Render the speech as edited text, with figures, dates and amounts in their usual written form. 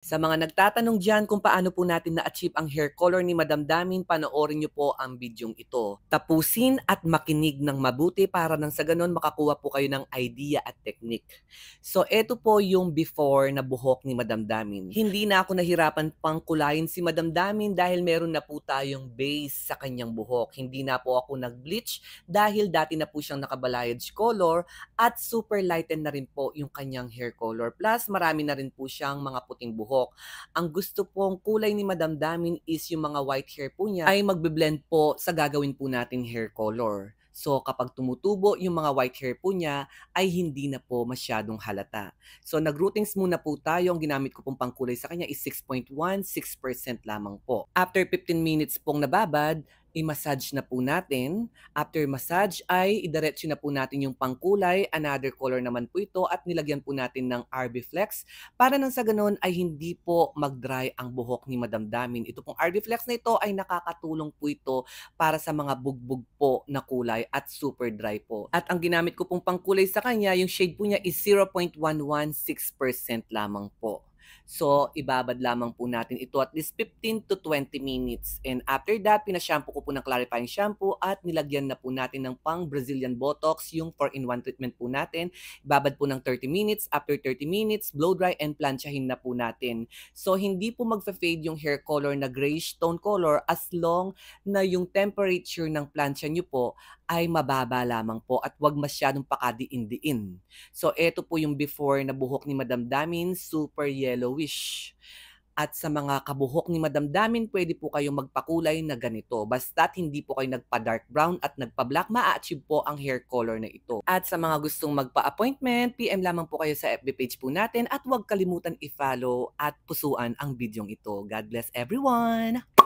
Sa mga nagtatanong dyan kung paano po natin na-achieve ang hair color ni Madam Damin, panoorin nyo po ang bidyong ito. Tapusin at makinig ng mabuti para nang sa ganon makakuha po kayo ng idea at technique. So ito po yung before na buhok ni Madam Damin. Hindi na ako nahirapan pang kulayin si Madam Damin dahil meron na po tayong base sa kanyang buhok. Hindi na po ako nag-bleach dahil dati na po siyang nakabalayage color at super lighten na rin po yung kanyang hair color. Plus marami na rin po siyang mga puting buhok. Ang gusto pong kulay ni Madam Damin is yung mga white hair po niya ay magbe-blend po sa gagawin po nating hair color. So kapag tumutubo yung mga white hair po niya ay hindi na po masyadong halata. So nag-rootings muna po tayo. Ang ginamit ko pong pangkulay sa kanya is 6.16% lamang po. After 15 minutes pong nababad, i-massage na po natin. After massage ay idiretso na po natin yung pangkulay. Another color naman po ito at nilagyan po natin ng RB Flex para nang sa ganun ay hindi po mag-dry ang buhok ni Madam Damin. Ito pong RB Flex na ito ay nakakatulong po ito para sa mga bugbog po na kulay at super dry po. At ang ginamit ko pong pangkulay sa kanya, yung shade po niya is 0.116% lamang po. So, ibabad lamang po natin ito at least 15 to 20 minutes. And after that, pinashampoo ko po ng clarifying shampoo at nilagyan na po natin ng pang Brazilian Botox, yung 4-in-1 treatment po natin. Ibabad po ng 30 minutes. After 30 minutes, blow dry and planchahin na po natin. So, hindi po magfa-fade yung hair color na grayish tone color as long na yung temperature ng plancha nyo po ay mababa lamang po at wag masyadong pakadiin-diin. So, ito po yung before na buhok ni Madam Damin, super yellowish. At sa mga kabuhok ni Madam Damin, pwede po kayong magpakulay na ganito. Basta't hindi po kayo nagpa-dark brown at nagpa-black, ma-achieve po ang hair color na ito. At sa mga gustong magpa-appointment, PM lamang po kayo sa FB page po natin at huwag kalimutan i-follow at pusuan ang bidyong ito. God bless everyone!